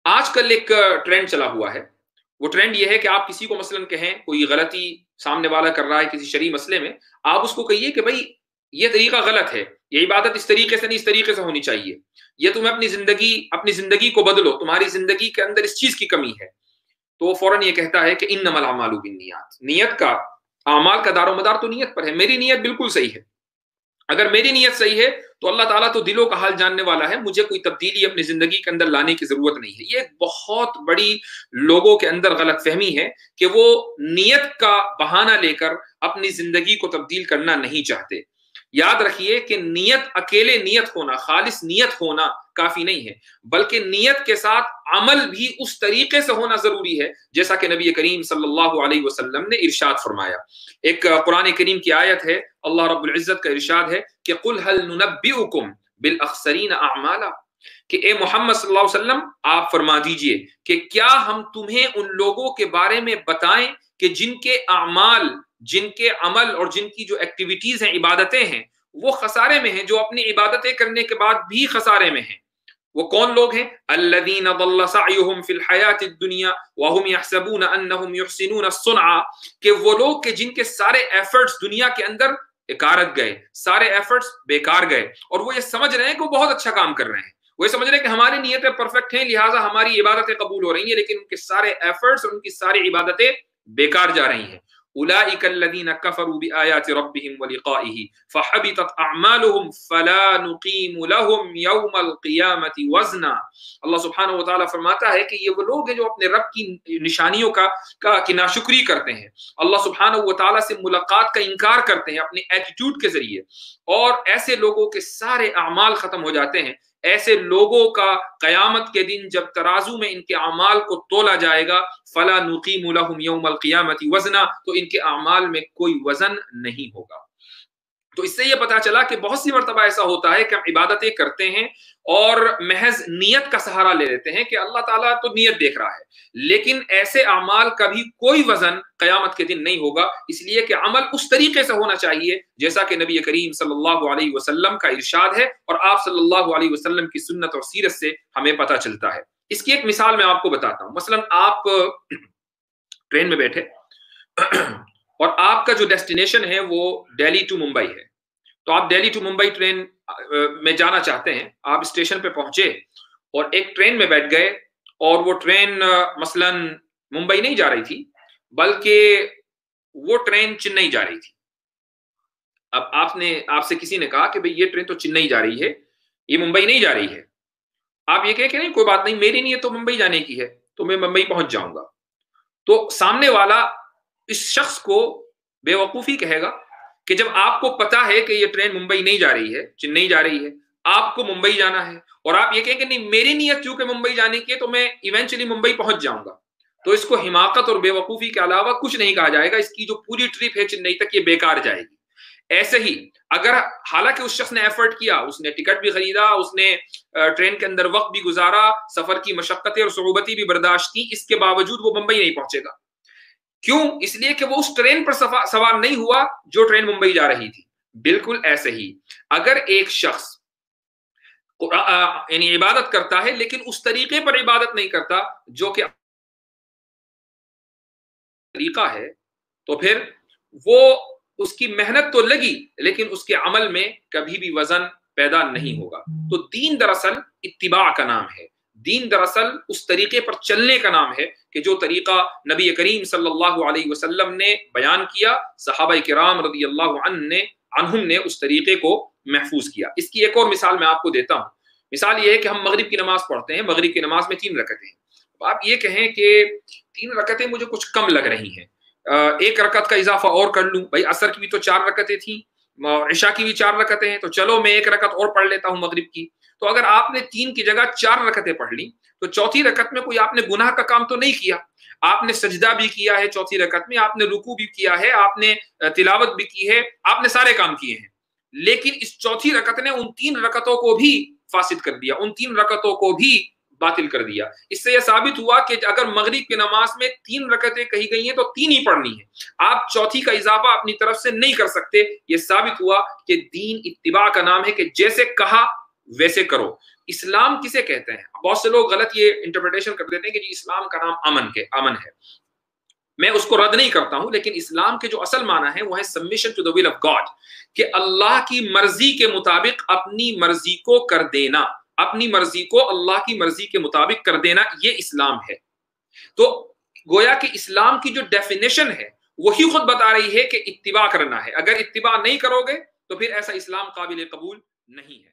आजकल एक ट्रेंड चला हुआ है। वो ट्रेंड ये है कि आप किसी को मसलन कहें, कोई गलती सामने वाला कर रहा है किसी शरई मसले में, आप उसको कहिए कि भाई ये तरीका गलत है, ये इबादत इस तरीके से नहीं, इस तरीके से होनी चाहिए, ये तुम्हें अपनी जिंदगी को बदलो, तुम्हारी जिंदगी के अंदर इस चीज की कमी है। तो वो फौरन ये कहता है कि इन्नमल अमालु बिन्नियात, नियत का, अमाल का दारोमदार तो नियत पर है। मेरी नियत बिल्कुल सही है, अगर मेरी नियत सही है तो अल्लाह ताला तो दिलों का हाल जानने वाला है, मुझे कोई तब्दीली अपनी जिंदगी के अंदर लाने की जरूरत नहीं है। ये एक बहुत बड़ी लोगों के अंदर गलतफहमी है कि वो नियत का बहाना लेकर अपनी जिंदगी को तब्दील करना नहीं चाहते। याद रखिए कि नियत, अकेले नियत होना, खालिस नियत होना काफी नहीं है, बल्कि नियत के साथ अमल भी उस तरीके से होना जरूरी है जैसा कि नबी करीम सल्लल्लाहु अलैहि वसल्लम ने इरशाद फरमाया। एक कुरान करीम की आयत है, अल्लाह रब्बुल इज्जत का इरशाद है कि कुल हल नुनब्बिउकुम बिल अखसरीन अमाला, कि ए मोहम्मद सल्लल्लाहु अलैहि वसल्लम आप फरमा दीजिए कि क्या हम तुम्हें उन लोगों के बारे में बताएं कि जिनके अमाल, जिनके अमल और जिनकी जो एक्टिविटीज हैं, इबादतें हैं, वो खसारे में हैं, जो अपनी इबादतें करने के बाद भी खसारे में हैं। वो कौन लोग हैं? अल्लज़ीना ज़ल्ल सअयुहुम फिल हयातिद दुनिया व हुम यहसबून अन्नहुम युहसिनून अस्सुनअ, कि वो लोग के जिनके सारे एफर्ट्स दुनिया के अंदर बेकारत गए, सारे एफर्ट्स बेकार गए, और वो ये समझ रहे हैं कि वो बहुत अच्छा काम कर रहे हैं, वो ये समझ रहे हैं कि हमारी नीयतें परफेक्ट हैं, लिहाजा हमारी इबादतें कबूल हो रही हैं, लेकिन उनके सारे एफर्ट्स और उनकी सारी इबादतें बेकार जा रही हैं। उलाइका अल्लज़ीना कफरू बिआयाति रब्बिहिम व लिक़ाइही फहबितत अअमालुहुम फला नुक़ीमु लहुम यौमल क़ियामति वज़ना। अल्लाह सुब्हानहु व तआला फरमाता है कि ये वो लोग हैं जो अपने रब की निशानियों की नाशुक्री करते हैं, अल्लाह सुब्हानहु व तआला से मुलाकात का इनकार करते हैं अपने एटीट्यूड के जरिए, और ऐसे लोगों के सारे अमाल खत्म हो जाते हैं। ऐसे लोगों का कयामत के दिन जब तराजू में इनके अमाल को तोला जाएगा, फला नुकीमु लहुम यौमल क़ियामति वज़ना, तो इनके अमाल में कोई वजन नहीं होगा। तो इससे ये पता चला कि बहुत सी मर्तबा ऐसा होता है कि हम इबादतें करते हैं और महज नियत का सहारा ले लेते हैं कि अल्लाह ताला तो नियत देख रहा है, लेकिन ऐसे अमाल का भी कोई वजन कयामत के दिन नहीं होगा, इसलिए कि अमल उस तरीके से होना चाहिए जैसा कि नबी करीम सल्लल्लाहु अलैहि वसल्लम का इरशाद है और आप सल्लल्लाहु अलैहि वसल्लम की सुन्नत और सीरत से हमें पता चलता है। इसकी एक मिसाल मैं आपको बताता हूँ। मसलन आप ट्रेन में बैठे और आपका जो डेस्टिनेशन है वो दिल्ली टू मुंबई है, तो आप दिल्ली टू मुंबई ट्रेन में जाना चाहते हैं। आप स्टेशन पे पहुंचे और एक ट्रेन में बैठ गए, और वो ट्रेन मसलन मुंबई नहीं जा रही थी, बल्कि वो ट्रेन चेन्नई जा रही थी। अब आपसे किसी ने कहा कि भाई ये ट्रेन तो चेन्नई जा रही है, ये मुंबई नहीं जा रही है। आप ये कहें कि नहीं, कोई बात नहीं, मेरी नीयत तो मुंबई जाने की है, तो मैं मुंबई पहुंच जाऊंगा। तो सामने वाला इस शख्स को बेवकूफी कहेगा कि जब आपको पता है कि ये ट्रेन मुंबई नहीं जा रही है, चेन्नई जा रही है, आपको मुंबई जाना है, और आप ये कहें कि नहीं मेरी नीयत चूंकि मुंबई जाने की है तो मैं इवेंचुअली मुंबई पहुंच जाऊंगा, तो इसको हिमाकत और बेवकूफी के अलावा कुछ नहीं कहा जाएगा। इसकी जो पूरी ट्रिप है चेन्नई तक, ये बेकार जाएगी। ऐसे ही अगर हालांकि उस शख्स ने एफर्ट किया, उसने टिकट भी खरीदा, उसने ट्रेन के अंदर वक्त भी गुजारा, सफर की मशक्कतें और सुगबती भी बर्दाश्त की, इसके बावजूद वो मुंबई नहीं पहुंचेगा। क्यों? इसलिए कि वो उस ट्रेन पर सवार नहीं हुआ जो ट्रेन मुंबई जा रही थी। बिल्कुल ऐसे ही अगर एक शख्स यानी इबादत करता है लेकिन उस तरीके पर इबादत नहीं करता जो कि तरीका है, तो फिर वो, उसकी मेहनत तो लगी लेकिन उसके अमल में कभी भी वजन पैदा नहीं होगा। तो दीन दरअसल इत्तिबा का नाम है, दीन दरअसल उस तरीके पर चलने का नाम है कि जो तरीका नबी करीम सल्लल्लाहु अलैहि वसल्लम ने बयान किया, सहाबा किराम रज़ियल्लाहु अन्हुम ने उस तरीके को महफूज किया। इसकी एक और मिसाल मैं आपको देता हूँ। मिसाल ये है कि हम मगरिब की नमाज पढ़ते हैं, मगरिब की नमाज में 3 रकतें हैं। तो आप ये कहें कि 3 रकतें मुझे कुछ कम लग रही हैं, 1 रकत का इजाफा और कर लूं, भाई असर की भी तो 4 रकतें थी, इशा की भी 4 रकतें हैं, तो चलो मैं 1 रकत और पढ़ लेता हूं मगरिब की। तो अगर आपने 3 की जगह 4 रकतें पढ़ ली, तो चौथी रकत में कोई आपने गुनाह का काम तो नहीं किया, आपने सजदा भी किया है चौथी रकत में, आपने रुकू भी किया है, आपने तिलावत भी की है, आपने सारे काम किए हैं, लेकिन इस चौथी रकत ने उन 3 रकतों को भी फासिद कर दिया, उन 3 रकतों को भी باطل کر دیا۔ اس سے یہ ثابت ہوا کہ اگر مغرب کی نماز میں 3 رکعتیں کہی گئی ہیں تو 3 ہی پڑھنی ہے، آپ چوتھی کا اضافہ اپنی طرف سے نہیں کر سکتے۔ یہ ثابت ہوا کہ دین اتباع کا نام ہے کہ جیسے کہا ویسے کرو۔ اسلام کسے کہتے ہیں؟ بہت سے لوگ غلط یہ انٹرپریٹیشن کر دیتے ہیں کہ جی اسلام کا نام امن ہے۔ میں اس کو رد نہیں کرتا ہوں، لیکن اسلام کے جو اصل معنی ہے وہ ہے submission to the will of God, کہ اللہ کی مرضی کے مطابق اپنی مرضی کو کر دینا، اپنی مرضی کو اللہ کی مرضی کے مطابق کر دینا، یہ اسلام ہے۔ تو گویا کہ اسلام کی جو ڈیفینیشن ہے وہی خود بتا رہی ہے کہ اتباع کرنا ہے۔ اگر اتباع نہیں کرو گے تو پھر ایسا اسلام قابل قبول نہیں ہے۔